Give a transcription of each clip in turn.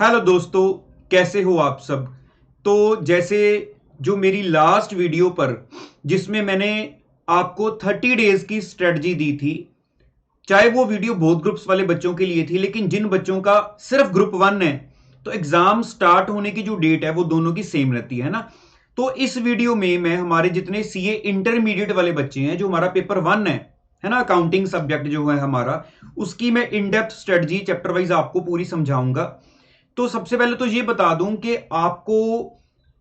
Hello दोस्तों, कैसे हो आप सब। तो जैसे जो मेरी लास्ट वीडियो पर जिसमें मैंने आपको 30 डेज की स्ट्रेटजी दी थी, चाहे वो वीडियो बहुत ग्रुप्स वाले बच्चों के लिए थी, लेकिन जिन बच्चों का सिर्फ ग्रुप 1 है तो एग्जाम स्टार्ट होने की जो डेट है वो दोनों की सेम रहती है ना। तो इस वीडियो में मैं हमारे जितने सीए इंटरमीडिएट वाले बच्चे हैं, जो हमारा पेपर 1 है ना, अकाउंटिंग सब्जेक्ट जो है हमारा, उसकी मैं in depth strategy chapter wise आपको पूरी समझाऊंगा। तो सबसे पहले तो ये बता दूं कि आपको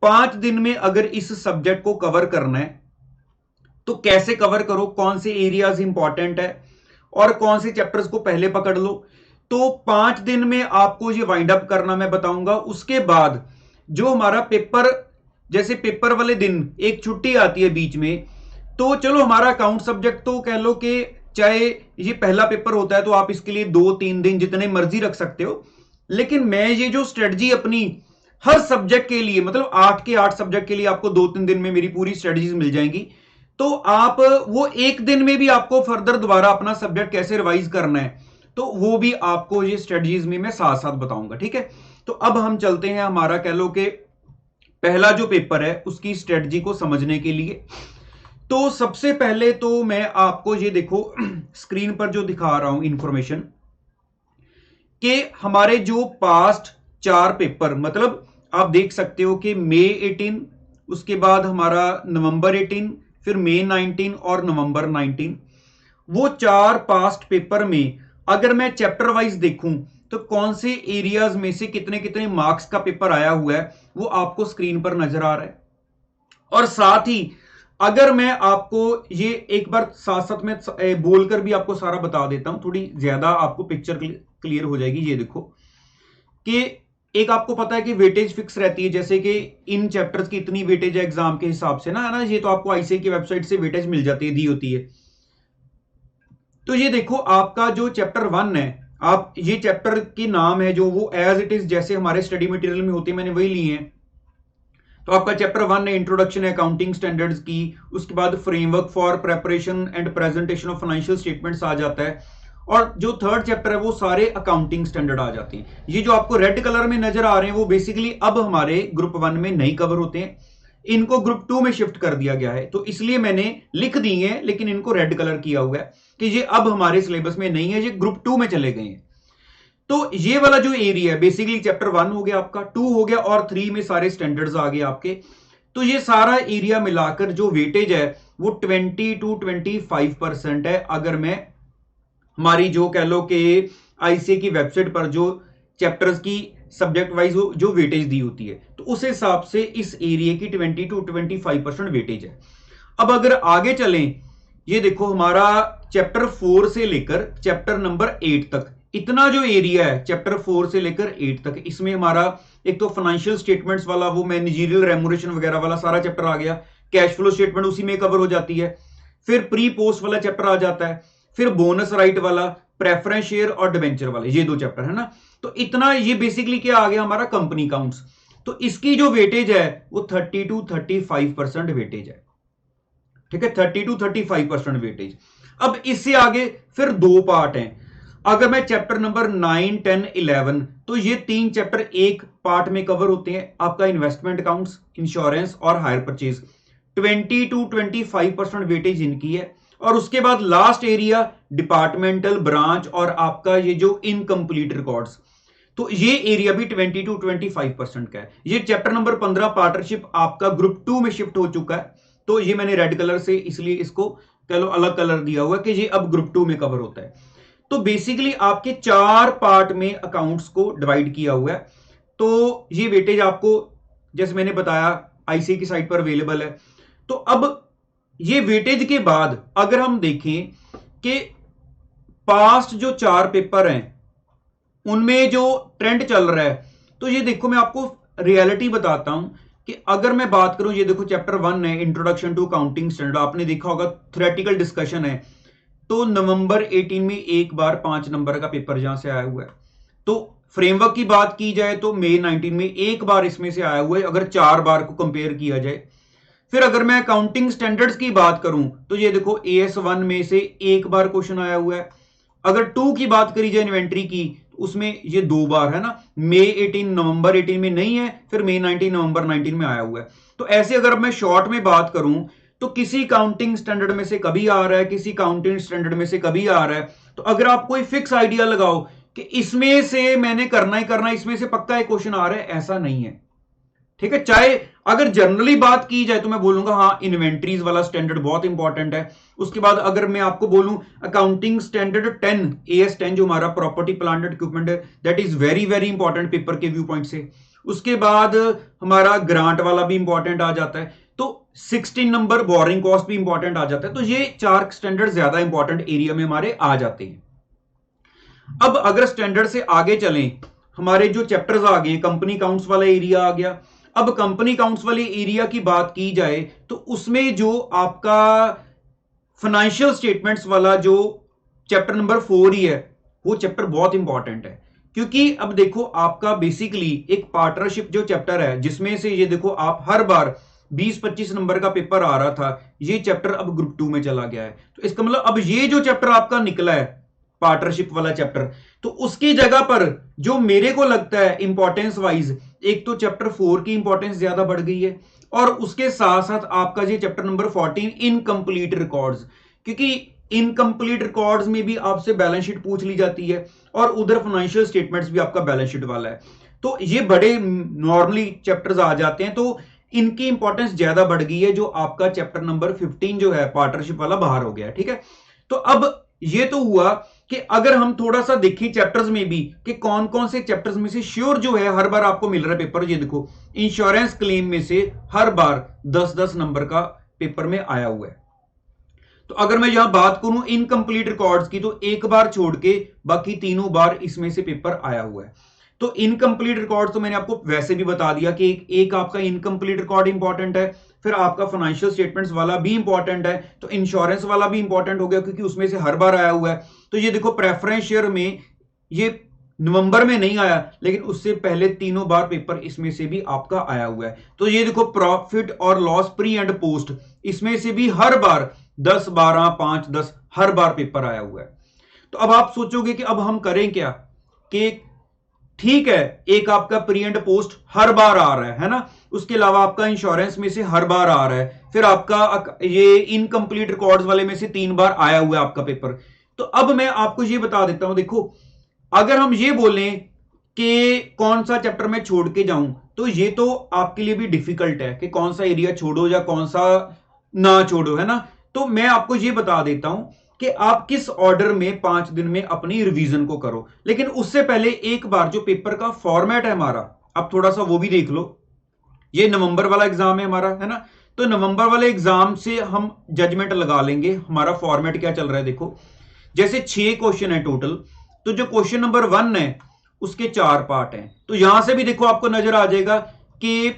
5 दिन में अगर इस सब्जेक्ट को कवर करना है तो कैसे कवर करो, कौन से एरियाज इंपॉर्टेंट है और कौन से चैप्टर्स को पहले पकड़ लो। तो 5 दिन में आपको ये वाइंड अप करना मैं बताऊंगा। उसके बाद जो हमारा पेपर, जैसे पेपर वाले दिन एक छुट्टी आती है बीच में, तो चलो हमारा अकाउंट सब्जेक्ट तो कह लो कि चाहे ये पहला पेपर होता है तो आप इसके लिए 2-3 दिन जितने मर्जी रख सकते हो, लेकिन मैं ये जो स्ट्रेटजी अपनी हर सब्जेक्ट के लिए, मतलब 8 के 8 सब्जेक्ट के लिए आपको 2-3 दिन में मेरी पूरी स्ट्रेटजीज मिल जाएंगी। तो आप वो एक दिन में भी आपको फर्दर दोबारा अपना सब्जेक्ट कैसे रिवाइज करना है तो वो भी आपको ये स्ट्रेटजीज में मैं साथ साथ बताऊंगा, ठीक है। तो अब हम चलते हैं हमारा कह लो कि पहला जो पेपर है उसकी स्ट्रेटजी को समझने के लिए। तो सबसे पहले तो मैं आपको ये देखो स्क्रीन पर जो दिखा रहा हूं इंफॉर्मेशन कि हमारे जो पास्ट 4 पेपर, मतलब आप देख सकते हो कि मई 18, उसके बाद हमारा नवंबर 18, फिर मई 19 और नवंबर 19, वो 4 पास्ट पेपर में अगर मैं चैप्टर वाइज देखूं तो कौन से एरियाज में से कितने कितने मार्क्स का पेपर आया हुआ है वो आपको स्क्रीन पर नजर आ रहा है। और साथ ही अगर मैं आपको ये एक बार साथ साथ में बोलकर भी आपको सारा बता देता हूं, थोड़ी ज्यादा आपको पिक्चर क्लियर हो जाएगी। ये देखो कि एक आपको पता है कि वेटेज फिक्स रहती है, जैसे कि इन चैप्टर्स की इतनी वेटेज है एग्जाम के हिसाब से ना, है ना। ये तो आपको आईसीआई की वेबसाइट से वेटेज मिल जाती है, दी होती है। तो ये देखो आपका जो चैप्टर 1 है, आप ये चैप्टर की नाम है जो वो एज इट इज जैसे हमारे स्टडी मटेरियल में होती है, मैंने वही ली है। तो आपका चैप्टर 1 है इंट्रोडक्शन है अकाउंटिंग स्टैंडर्ड्स की, उसके बाद framework for preparation and presentation of financial statements आ जाता है, और जो थर्ड चैप्टर है वो सारे अकाउंटिंग स्टैंडर्ड आ जाते हैं। ये जो आपको रेड कलर में नजर आ रहे हैं वो बेसिकली अब हमारे ग्रुप 1 में नहीं कवर होते हैं, इनको ग्रुप 2 में शिफ्ट कर दिया गया है। तो इसलिए मैंने लिख दिए हैं लेकिन इनको रेड कलर किया हुआ है कि ये अब हमारे सिलेबस में नहीं है, ये ग्रुप 2 में चले गए हैं। तो ये वाला जो एरिया है बेसिकली चैप्टर 1 हो गया आपका, 2 हो गया और 3 में सारे स्टैंडर्ड्स आ गए आपके। तो ये सारा एरिया मिलाकर जो वेटेज है वो 20-25% है। अगर मैं हमारी जो कह लो कि आईसीए की वेबसाइट पर जो चैप्टर्स की सब्जेक्ट वाइज जो वेटेज दी होती है तो उस हिसाब से इस एरिया की 20-25% वेटेज है। अब अगर आगे चलें, ये देखो हमारा चैप्टर 4 से लेकर चैप्टर नंबर 8 तक इतना जो एरिया है, चैप्टर 4 से लेकर 8 तक, इसमें हमारा एक तो फाइनेंशियल स्टेटमेंट्स वाला वो मैनेजरियल रेमुनरेशन वगैरह वाला सारा चैप्टर आ गया, कैश फ्लो स्टेटमेंट उसी में कवर हो जाती है, फिर प्री पोस्ट वाला चैप्टर आ जाता है, फिर बोनस राइट वाला, प्रेफरेंस शेयर और डिबेंचर वाले, ये 2 चैप्टर है ना। तो इतना ये बेसिकली क्या आ गया हमारा कंपनी काउंट्स। तो इसकी जो वेटेज है वो 30-35% वेटेज है, ठीक है, 30-35% वेटेज। अब इससे आगे फिर 2 पार्ट हैं। अगर मैं चैप्टर नंबर 9, 10, 11, तो ये 3 चैप्टर एक पार्ट में कवर होते हैं। आपका इन्वेस्टमेंट अकाउंट्स, इंश्योरेंस और हायर परचेज, 20-25% वेटेज इनकी है। और उसके बाद लास्ट एरिया डिपार्टमेंटल ब्रांच और आपका ये जो इनकम्प्लीट रिकॉर्ड्स, तो ये एरिया भी 20-25% का है। ये चैप्टर नंबर 15 पार्टनरशिप आपका ग्रुप 2 में शिफ्ट हो चुका है, तो ये मैंने रेड कलर से इसलिए इसको कह लो अलग कलर दिया हुआ है कि ये अब ग्रुप 2 में कवर होता है। तो बेसिकली आपके 4 पार्ट में अकाउंट्स को डिवाइड किया हुआ है। तो ये वेटेज आपको जैसे मैंने बताया आईसीआई की साइट पर अवेलेबल है। तो अब ये वेटेज के बाद अगर हम देखें कि पास्ट जो 4 पेपर हैं उनमें जो ट्रेंड चल रहा है, तो ये देखो मैं आपको रियलिटी बताता हूं कि अगर मैं बात करूं, ये देखो चैप्टर 1 है इंट्रोडक्शन टू अकाउंटिंग स्टैंडर्ड, आपने देखा होगा थ्योरेटिकल डिस्कशन है। तो नवंबर 18 में एक बार 5 नंबर का पेपर जहां से आया हुआ है। तो फ्रेमवर्क की बात की जाए तो मई 19 में एक बार इसमें से आया हुआ है, अगर 4 बार को कंपेयर किया जाए। फिर अगर मैं अकाउंटिंग स्टैंडर्ड्स की बात करूं तो ये देखो एएस 1 में से एक बार क्वेश्चन आया हुआ है। अगर 2 की बात करी जाए इन्वेंट्री की, उसमें ये 2 बार है ना, मई 18 नवंबर 18 में नहीं है, फिर मई 19 नवंबर 19 में आया हुआ है। तो ऐसे अगर मैं शॉर्ट में बात करूं तो किसी काउंटिंग स्टैंडर्ड में से कभी आ रहा है, किसी काउंटिंग स्टैंडर्ड में से कभी आ रहा है। तो अगर आप कोई फिक्स आइडिया लगाओ कि इसमें से मैंने करना ही करना, इसमें से पक्का एक क्वेश्चन आ रहा है, ऐसा नहीं है, ठीक है। चाहे अगर जनरली बात की जाए तो मैं बोलूंगा हाँ इन्वेंट्रीज वाला स्टैंडर्ड बहुत इंपॉर्टेंट है। उसके बाद अगर मैं आपको बोलूं अकाउंटिंग स्टैंडर्ड 10 AS 10 जो हमारा प्रॉपर्टी प्लांट एंड इक्विपमेंट है, that is very very important paper के व्यू पॉइंट से। उसके बाद हमारा ग्रांट वाला भी इंपॉर्टेंट आ जाता है, तो 16 नंबर बोरिंग कॉस्ट भी इंपॉर्टेंट आ जाता है। तो ये 4 स्टैंडर्ड ज्यादा इंपॉर्टेंट एरिया में हमारे आ जाते हैं। अब अगर स्टैंडर्ड से आगे चलें, हमारे जो चैप्टर्स आ गए, कंपनी काउंट्स वाला एरिया आ गया। अब कंपनी काउंट्स वाले एरिया की बात की जाए तो उसमें जो आपका फाइनेंशियल स्टेटमेंट्स वाला जो चैप्टर नंबर 4 ही है, वो चैप्टर बहुत इंपॉर्टेंट है। क्योंकि अब देखो आपका बेसिकली एक पार्टनरशिप जो चैप्टर है, जिसमें से ये देखो आप हर बार 20-25 नंबर का पेपर आ रहा था, ये चैप्टर अब ग्रुप 2 में चला गया है। तो इसका मतलब अब ये जो चैप्टर आपका निकला है पार्टनरशिप वाला चैप्टर, तो उसकी जगह पर जो मेरे को लगता है इंपॉर्टेंस वाइज, एक तो चैप्टर 4 की इंपॉर्टेंस ज्यादा बढ़ गई है, और उसके साथ साथ आपका ये चैप्टर नंबर 14 इनकम्प्लीट रिकॉर्ड्स, क्योंकि इनकम्प्लीट रिकॉर्ड्स में भी आपसे बैलेंस शीट पूछ ली जाती है, और उधर फाइनेंशियल स्टेटमेंट्स भी आपका बैलेंस शीट वाला है। तो ये बड़े नॉर्मली चैप्टर्स आ जाते हैं, तो इनकी इंपॉर्टेंस ज्यादा बढ़ गई है, जो आपका चैप्टर नंबर 15 जो है पार्टनरशिप वाला बाहर हो गया, ठीक है। तो अब ये तो हुआ कि अगर हम थोड़ा सा देखें चैप्टर्स में भी कि कौन कौन से चैप्टर्स में से श्योर जो है हर बार आपको मिल रहा है पेपर, ये देखो इंश्योरेंस क्लेम में से हर बार 10-10 नंबर का पेपर में आया हुआ है। तो अगर मैं यहां बात करूं इनकम्प्लीट रिकॉर्ड्स की, तो एक बार छोड़ के बाकी तीनों बार इसमें से पेपर आया हुआ है। तो इनकम्प्लीट रिकॉर्ड तो मैंने आपको वैसे भी बता दिया कि एक आपका इनकम्प्लीट रिकॉर्ड इंपॉर्टेंट है, फिर आपका फाइनेंशियल स्टेटमेंट्स वाला भी इंपॉर्टेंट है, तो इंश्योरेंस वाला भी इंपॉर्टेंट हो गया क्योंकि उसमें से हर बार आया हुआ है। तो ये देखो प्रेफरेंस शेयर में ये नवंबर में नहीं आया, लेकिन उससे पहले तीनों बार पेपर इसमें से भी आपका आया हुआ है। तो ये देखो प्रॉफिट और लॉस प्री एंड पोस्ट, इसमें से भी हर बार 10, 12, 5, 10 हर बार पेपर आया हुआ है। तो अब आप सोचोगे कि अब हम करें क्या, कि ठीक है एक आपका प्री एंड पोस्ट हर बार आ रहा है ना, उसके अलावा आपका इंश्योरेंस में से हर बार आ रहा है, फिर आपका ये इनकम्प्लीट रिकॉर्ड्स वाले में से 3 बार आया हुआ है आपका पेपर। तो अब मैं आपको ये बता देता हूं, देखो अगर हम ये बोलें कि कौन सा चैप्टर मैं छोड़ के जाऊं, तो ये तो आपके लिए भी डिफिकल्ट है कि कौन सा एरिया छोड़ो या कौन सा ना छोड़ो, है ना। तो मैं आपको ये बता देता हूं कि आप किस ऑर्डर में 5 दिन में अपनी रिवीजन को करो। लेकिन उससे पहले एक बार जो पेपर का फॉर्मेट है हमारा, अब थोड़ा सा वो भी देख लो। ये नवंबर वाला एग्जाम है हमारा, है ना, तो नवंबर वाले एग्जाम से हम जजमेंट लगा लेंगे हमारा फॉर्मेट क्या चल रहा है। देखो जैसे 6 क्वेश्चन है टोटल, तो जो क्वेश्चन नंबर 1 है उसके 4 पार्ट हैं। तो यहां से भी देखो आपको नजर आ जाएगा कि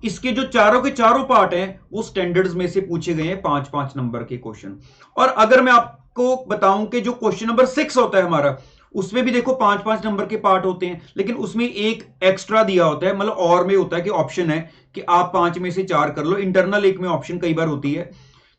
इसके जो चारों के चारों पार्ट हैं वो स्टैंडर्ड्स में से पूछे गए हैं 5-5 नंबर के क्वेश्चन। और अगर मैं आपको बताऊं कि जो क्वेश्चन नंबर 6 होता है हमारा, उसमें भी देखो 5-5 नंबर के पार्ट होते हैं, लेकिन उसमें एक एक्स्ट्रा दिया होता है, मतलब और में होता है कि ऑप्शन है कि आप 5 में से 4 कर लो, इंटरनल एक में ऑप्शन कई बार होती है।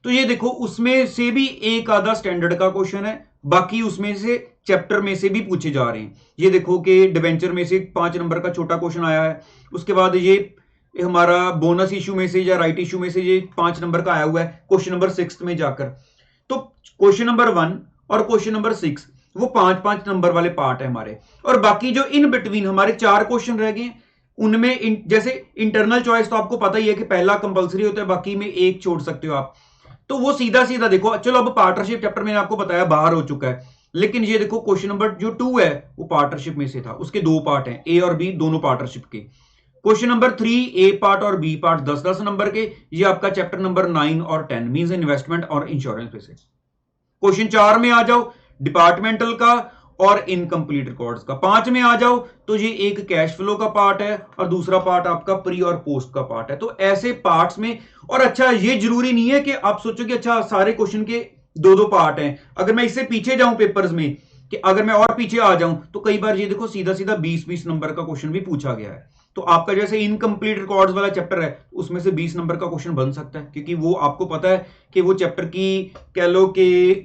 तो ये देखो उसमें से भी एक आधा स्टैंडर्ड का क्वेश्चन है, बाकी उसमें से चैप्टर में से भी पूछे जा रहे हैं। ये देखो कि डिवेंचर में से 5 नंबर का छोटा क्वेश्चन आया है, उसके बाद ये हमारा बोनस इशू में से या राइट इशू में से ये 5 नंबर का आया हुआ है क्वेश्चन नंबर 6 में जाकर। तो क्वेश्चन नंबर 1 और क्वेश्चन नंबर 6 वो 5-5 नंबर वाले पार्ट है हमारे, और बाकी जो इन बिटवीन हमारे 4 क्वेश्चन रह गए उनमें जैसे इंटरनल चॉइस तो आपको पता ही है कि पहला कंपलसरी होता है, बाकी में एक छोड़ सकते हो आप। तो वो सीधा सीधा देखो, चलो अब पार्टनरशिप चैप्टर मैंने आपको बताया बाहर हो चुका है, लेकिन ये देखो क्वेश्चन नंबर जो 2 है वो पार्टनरशिप में से था, उसके 2 पार्ट हैं, ए और बी दोनों पार्टनरशिप के। क्वेश्चन नंबर 3 ए पार्ट और बी पार्ट 10-10 नंबर के, ये आपका चैप्टर नंबर 9 और 10 मींस इन्वेस्टमेंट और इंश्योरेंस में से। क्वेश्चन 4 में आ जाओ डिपार्टमेंटल का और इनकम्प्लीट रिकॉर्ड्स का। 5 में आ जाओ तो ये एक कैश फ्लो का पार्ट है और दूसरा पार्ट आपका प्री और पोस्ट का पार्ट है। तो ऐसे पार्ट्स में, और अच्छा ये जरूरी नहीं है कि आप सोचो कि अच्छा सारे क्वेश्चन के 2-2 पार्ट हैं। अगर मैं इससे पीछे जाऊं पेपर्स में, कि अगर मैं और पीछे आ जाऊं, तो कई बार ये देखो सीधा सीधा 20-20 नंबर का क्वेश्चन भी पूछा गया है। तो आपका जैसे इनकम्प्लीट रिकॉर्ड्स वाला चैप्टर है, उसमें से 20 नंबर का क्वेश्चन बन सकता है, क्योंकि वो आपको पता है कि वो चैप्टर की कह लो कि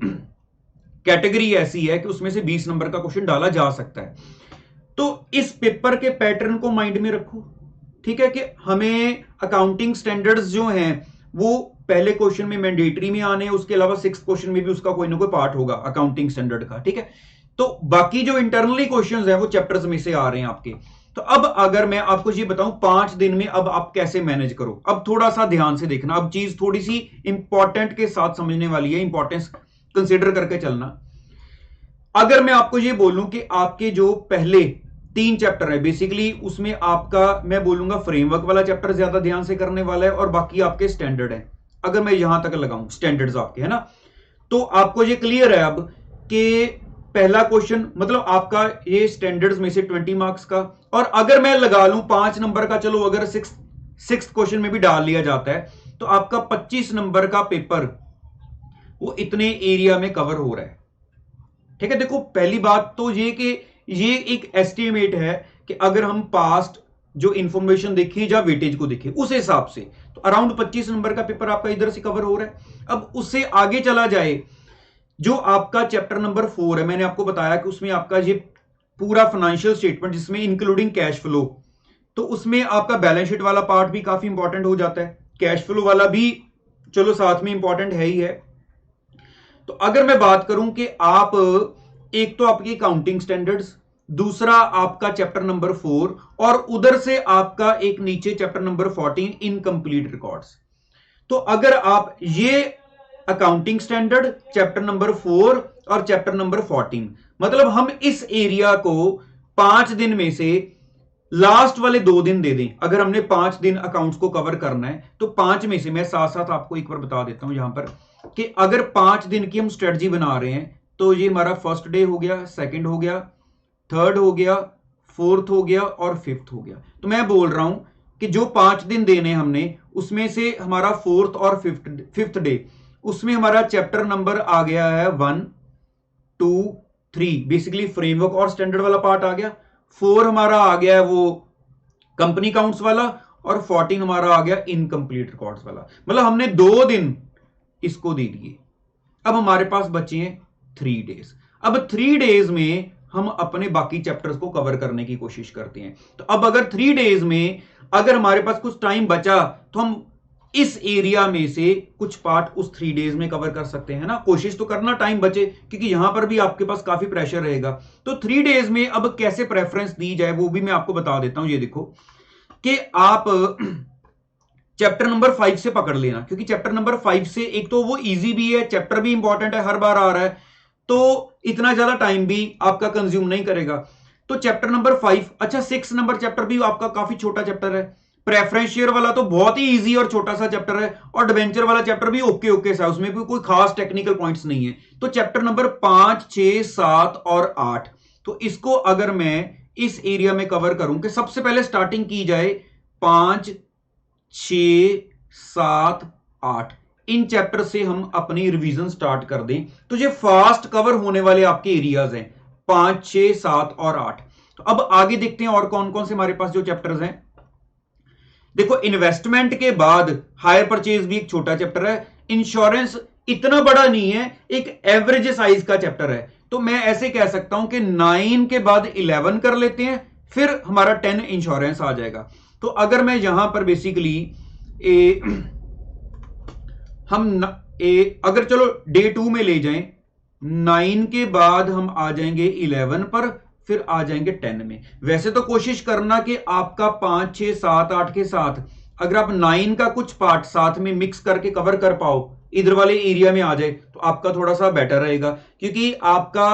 कैटेगरी ऐसी है कि उसमें से 20 नंबर का क्वेश्चन डाला जा सकता है। तो इस पेपर के पैटर्न को माइंड में रखो, ठीक है, कि हमें अकाउंटिंग स्टैंडर्ड्स जो हैं वो पहले क्वेश्चन में मैंडेटरी में आने हैं, उसके अलावा 6th क्वेश्चन में भी उसका कोई ना कोई पार्ट होगा अकाउंटिंग स्टैंडर्ड का, ठीक है। तो बाकी जो इंटरनली क्वेश्चंस हैं वो चैप्टर्स में से आ रहे हैं आपके। तो अब अगर मैं आपको ये बताऊं 5 दिन में अब आप कैसे मैनेज करो, अब थोड़ा सा ध्यान से देखना, अब चीज थोड़ी सी इंपॉर्टेंट के साथ समझने वाली है, इंपॉर्टेंस कंसिडर करके चलना। अगर मैं आपको ये बोलूं कि आपके जो पहले 3 चैप्टर है बेसिकली, उसमें आपका मैं बोलूंगा फ्रेमवर्क वाला चैप्टर ज्यादा ध्यान से करने वाला है और बाकी आपके स्टैंडर्ड है। अगर मैं यहां तक लगाऊं स्टैंडर्ड्स आपके, है ना, तो आपको ये क्लियर है अब कि पहला क्वेश्चन मतलब आपका ये स्टैंडर्ड्स में से 20 मार्क्स का, और अगर मैं लगा लूं 5 नंबर का, चलो अगर 6th क्वेश्चन में भी डाल लिया जाता है तो आपका 25 नंबर का पेपर वो इतने एरिया में कवर हो रहा है, ठीक है। देखो पहली बात तो ये कि ये एक एस्टिमेट है कि अगर हम पास्ट जो इंफॉर्मेशन देखें या वेटेज को देखें उस हिसाब से तो अराउंड 25 नंबर का पेपर आपका इधर से कवर हो रहा है। अब उससे आगे चला जाए, जो आपका चैप्टर नंबर 4 है, मैंने आपको बताया कि उसमें आपका ये पूरा फाइनेंशियल स्टेटमेंट जिसमें इंक्लूडिंग कैश फ्लो, तो उसमें आपका बैलेंस शीट वाला पार्ट भी काफी इंपॉर्टेंट हो जाता है, कैश फ्लो वाला भी चलो साथ में इंपॉर्टेंट है ही है। तो अगर मैं बात करूं कि आप एक तो आपकी अकाउंटिंग स्टैंडर्ड्स, दूसरा आपका चैप्टर नंबर 4 और उधर से आपका एक नीचे चैप्टर नंबर 14 इनकम्प्लीट रिकॉर्ड्स, तो अगर आप ये अकाउंटिंग स्टैंडर्ड चैप्टर नंबर 4 और चैप्टर नंबर 14 मतलब हम इस एरिया को 5 दिन में से लास्ट वाले 2 दिन दे दें, अगर हमने 5 दिन अकाउंट्स को कवर करना है तो 5 में से मैं साथ साथ आपको एक बार बता देता हूं यहां पर कि अगर 5 दिन की हम स्ट्रेटजी बना रहे हैं तो ये हमारा फर्स्ट डे हो गया, सेकंड हो गया, थर्ड हो गया, फोर्थ हो गया और फिफ्थ हो गया। तो मैं बोल रहा हूं कि जो 5 दिन देने हमने उसमें से हमारा फोर्थ और फिफ्थ डे उसमें हमारा चैप्टर नंबर आ गया है 1, 2, 3 बेसिकली फ्रेमवर्क और स्टैंडर्ड वाला पार्ट आ गया, 4 हमारा आ गया है वो कंपनी काउंट्स वाला और 14 हमारा आ गया इनकम्प्लीट रिकॉर्ड्स वाला। मतलब हमने 2 दिन इसको दे दिए। अब हमारे पास बचे हैं 3 डेज। अब 3 डेज में हम अपने बाकी चैप्टर्स को कवर करने की कोशिश करते हैं। तो अब अगर 3 डेज में अगर हमारे पास कुछ टाइम बचा तो हम इस एरिया में से कुछ पार्ट उस 3 डेज में कवर कर सकते हैं ना, कोशिश तो करना टाइम बचे क्योंकि यहां पर भी आपके पास काफी प्रेशर रहेगा। तो 3 डेज में अब कैसे प्रेफरेंस दी जाए वो भी मैं आपको बता देता हूं। ये देखो कि आप चैप्टर नंबर 5 से पकड़ लेना, क्योंकि चैप्टर नंबर 5 से एक तो वो इजी भी है, चैप्टर भी इंपॉर्टेंट है, हर बार आ रहा है, तो इतना ज्यादा टाइम भी आपका कंज्यूम नहीं करेगा। तो चैप्टर नंबर 5, अच्छा 6 नंबर चैप्टर भी आपका काफी छोटा चैप्टर है, प्रेफरेंस शेयर वाला तो बहुत ही इजी और छोटा सा चैप्टर है, और डिबेंचर वाला चैप्टर भी ओके ओके सा, उसमें भी कोई खास टेक्निकल पॉइंट्स नहीं है। तो चैप्टर नंबर 5, 6, 7 और 8, तो इसको अगर मैं इस एरिया में कवर करूं कि सबसे पहले स्टार्टिंग की जाए 5, 6, 7, 8 इन चैप्टर से हम अपनी रिवीजन स्टार्ट कर दें तो ये फास्ट कवर होने वाले आपके एरियाज हैं 5, 6, 7 और 8। तो अब आगे देखते हैं और कौन कौन से हमारे पास जो चैप्टर्स हैं। देखो इन्वेस्टमेंट के बाद हायर परचेज भी एक छोटा चैप्टर है, इंश्योरेंस इतना बड़ा नहीं है, एक एवरेज साइज का चैप्टर है। तो मैं ऐसे कह सकता हूं कि 9 के बाद 11 कर लेते हैं, फिर हमारा 10 इंश्योरेंस आ जाएगा। तो अगर मैं यहां पर बेसिकली अगर चलो डे 2 में ले जाएं, 9 के बाद हम आ जाएंगे 11 पर, फिर आ जाएंगे 10 में। वैसे तो कोशिश करना कि आपका 5, 6, 7, 8 के साथ अगर आप 9 का कुछ पार्ट साथ में मिक्स करके कवर कर पाओ, इधर वाले एरिया में आ जाए तो आपका थोड़ा सा बेटर रहेगा, क्योंकि आपका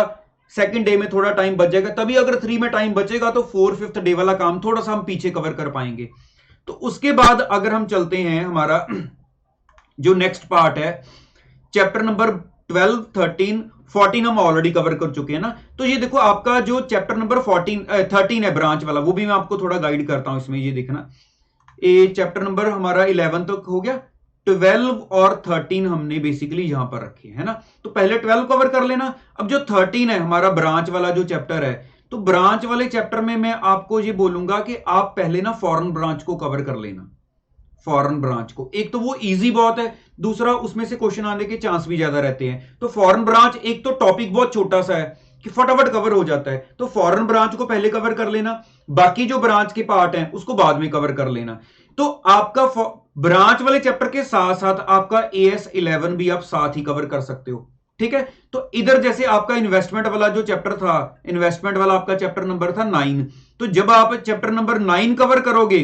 सेकंड डे में थोड़ा टाइम बच जाएगा। तभी अगर 3 में टाइम बचेगा तो 4, 5th डे वाला काम थोड़ा सा हम पीछे कवर कर पाएंगे। तो उसके बाद अगर हम चलते हैं, हमारा जो नेक्स्ट पार्ट है चैप्टर नंबर 12, 13, 14 हम ऑलरेडी कवर कर चुके हैं ना। तो ये देखो आपका जो चैप्टर नंबर 13 है ब्रांच वाला, वो भी मैं आपको थोड़ा गाइड करता हूं इसमें। ये देखना ये चैप्टर नंबर हमारा 11 तक हो गया, 12 और 13 हमने बेसिकली यहां पर रखे है ना। तो पहले 12 कवर कर लेना। अब जो 13 है हमारा ब्रांच वाला जो चैप्टर है, तो ब्रांच वाले चैप्टर में मैं आपको ये बोलूंगा कि आप पहले ना फॉरेन ब्रांच को कवर कर लेना। फॉरेन ब्रांच को, एक तो वो इजी बहुत है, दूसरा उसमें से क्वेश्चन आने के चांस भी ज्यादा रहते हैं। तो फॉरेन ब्रांच एक तो टॉपिक बहुत छोटा सा है, कि फटाफट कवर हो जाता है। तो फॉरेन ब्रांच को पहले कवर कर लेना, बाकी जो ब्रांच के पार्ट हैं उसको बाद में कवर कर लेना। तो आपका ब्रांच वाले चैप्टर के साथ साथ आपका AS11 भी आप साथ ही कवर कर सकते हो, ठीक है। तो इधर जैसे आपका इन्वेस्टमेंट वाला जो चैप्टर था, इन्वेस्टमेंट वाला आपका चैप्टर नंबर था 9, तो जब आप चैप्टर नंबर 9 कवर करोगे,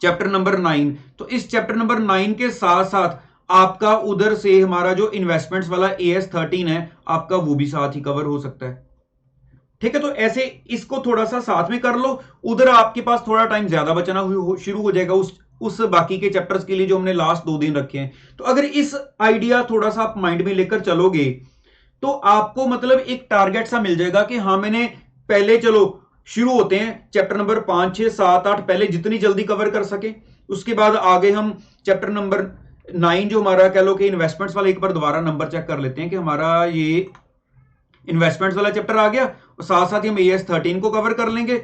चैप्टर नंबर 9, तो इस चैप्टर नंबर 9 के साथ साथ आपका उधर से हमारा जो इन्वेस्टमेंट्स वाला AS13 है आपका वो भी साथ ही कवर हो सकता है, ठीक है। तो ऐसे इसको थोड़ा सा साथ में कर लो, उधर आपके पास थोड़ा टाइम ज्यादा बचना शुरू हो जाएगा उस बाकी के चैप्टर्स के लिए जो हमने लास्ट 2 दिन रखे हैं। तो अगर इस आइडिया थोड़ा सा आप माइंड में लेकर चलोगे तो आपको मतलब एक टारगेट सा मिल जाएगा कि हाँ मैंने पहले, चलो शुरू होते हैं चैप्टर नंबर 5, 6, 7, 8 पहले जितनी जल्दी कवर कर सके, उसके बाद आगे हम चैप्टर नंबर 9 जो हमारा कह लो कि इन्वेस्टमेंट्स वाला, एक बार दोबारा नंबर चेक कर लेते हैं कि हमारा ये इन्वेस्टमेंट्स वाला चैप्टर आ गया, और साथ साथ ही हम AS13 को कवर कर लेंगे।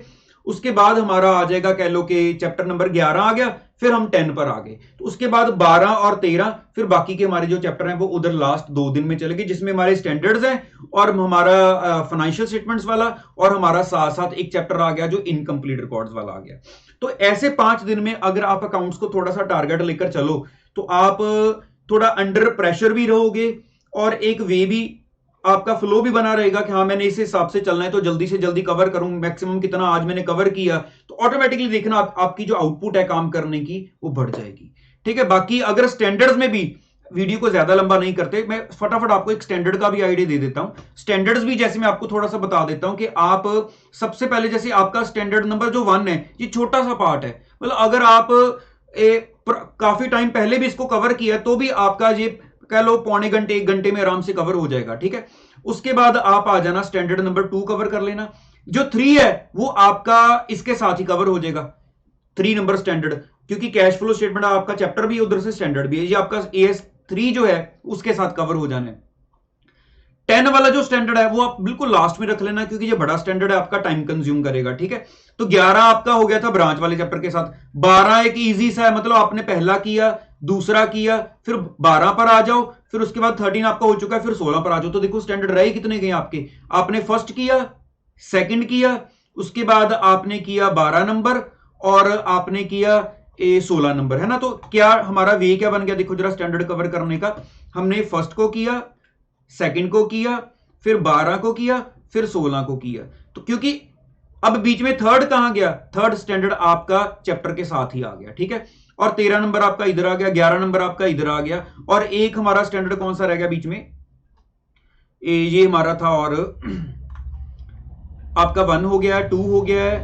उसके बाद हमारा आ जाएगा कह लो कि चैप्टर नंबर 11 आ गया, फिर हम 10 पर आ गए। तो उसके बाद 12 और 13 फिर बाकी के हमारे जो चैप्टर हैं वो उधर लास्ट 2 दिन में चलेंगे, जिसमें हमारे स्टैंडर्ड्स हैं और हमारा फाइनेंशियल स्टेटमेंट्स वाला, और हमारा साथ साथ एक चैप्टर आ गया जो इनकम्प्लीट रिकॉर्ड्स वाला आ गया। तो ऐसे 5 दिन में अगर आप अकाउंट्स को थोड़ा सा टारगेट लेकर चलो तो आप थोड़ा अंडर प्रेशर भी रहोगे, और एक वे भी आपका फ्लो भी बना रहेगा कि हाँ मैंने इस हिसाब से चलना है तो जल्दी से जल्दी कवर करूं, मैक्सिमम कितना आज मैंने कवर किया, तो ऑटोमेटिकली देखना आपकी जो आउटपुट है काम करने की वो बढ़ जाएगी, ठीक है। बाकी अगर स्टैंडर्ड्स में भी, वीडियो को ज्यादा लंबा नहीं करते, मैं फटाफट आपको एक स्टैंडर्ड का भी आइडिया दे देता हूं। स्टैंडर्ड्स भी जैसे मैं आपको थोड़ा सा बता देता हूं कि आप सबसे पहले जैसे आपका स्टैंडर्ड नंबर जो 1 है ये छोटा सा पार्ट है, मतलब अगर आप काफी टाइम पहले भी इसको कवर किया तो भी आपका ये कह लो पौने घंटे 1 घंटे में आराम से कवर हो जाएगा, ठीक है। उसके बाद आप आ जाना स्टैंडर्ड नंबर 2 कवर कर लेना, जो 3 है वो आपका इसके साथ ही कवर हो जाएगा, 3 नंबर स्टैंडर्ड, क्योंकि कैश फ्लो स्टेटमेंट आपका चैप्टर भी उधर से स्टैंडर्ड भी है, ये आपका AS3 जो है उसके साथ कवर हो जाना है। 10 वाला जो स्टैंडर्ड है वो आप बिल्कुल लास्ट में रख लेना, क्योंकि ये बड़ा स्टैंडर्ड है, आपका टाइम कंज्यूम करेगा, ठीक है। तो 11 आपका हो गया था ब्रांच वाले चैप्टर के साथ, 12 एक इजी सा है, मतलब आपने पहला किया, दूसरा किया, फिर 12 पर आ जाओ, फिर उसके बाद 13 आपका हो चुका है, फिर 16 पर आ जाओ। तो देखो स्टैंडर्ड रहे कितने गए आपके, आपने फर्स्ट किया, सेकंड किया, उसके बाद आपने किया 12 नंबर, और आपने किया 16 नंबर, है ना। तो क्या हमारा वे क्या बन गया, देखो जरा स्टैंडर्ड कवर करने का, हमने फर्स्ट को किया, सेकंड को किया, फिर 12 को किया, फिर 16 को किया। तो क्योंकि अब बीच में थर्ड कहां गया, थर्ड स्टैंडर्ड आपका चैप्टर के साथ ही आ गया, ठीक है। और 13 नंबर आपका इधर आ गया, 11 नंबर आपका इधर आ गया, और एक हमारा स्टैंडर्ड कौन सा रह गया बीच में, ये हमारा था, और आपका 1 हो गया, 2 हो गया है,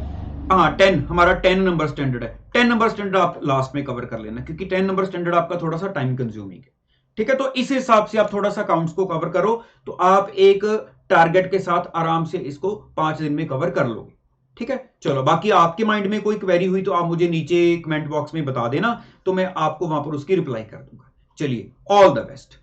हाँ 10, हमारा 10 नंबर स्टैंडर्ड है। 10 नंबर स्टैंडर्ड आप लास्ट में कवर कर लेना, क्योंकि 10 नंबर स्टैंडर्ड आपका थोड़ा सा टाइम कंज्यूमिंग है, ठीक है। तो इस हिसाब से आप थोड़ा सा अकाउंट्स को कवर करो तो आप एक टारगेट के साथ आराम से इसको 5 दिन में कवर कर लोगे, ठीक है। चलो बाकी आपके माइंड में कोई क्वेरी हुई तो आप मुझे नीचे कमेंट बॉक्स में बता देना, तो मैं आपको वहां पर उसकी रिप्लाई कर दूंगा। चलिए, ऑल द बेस्ट।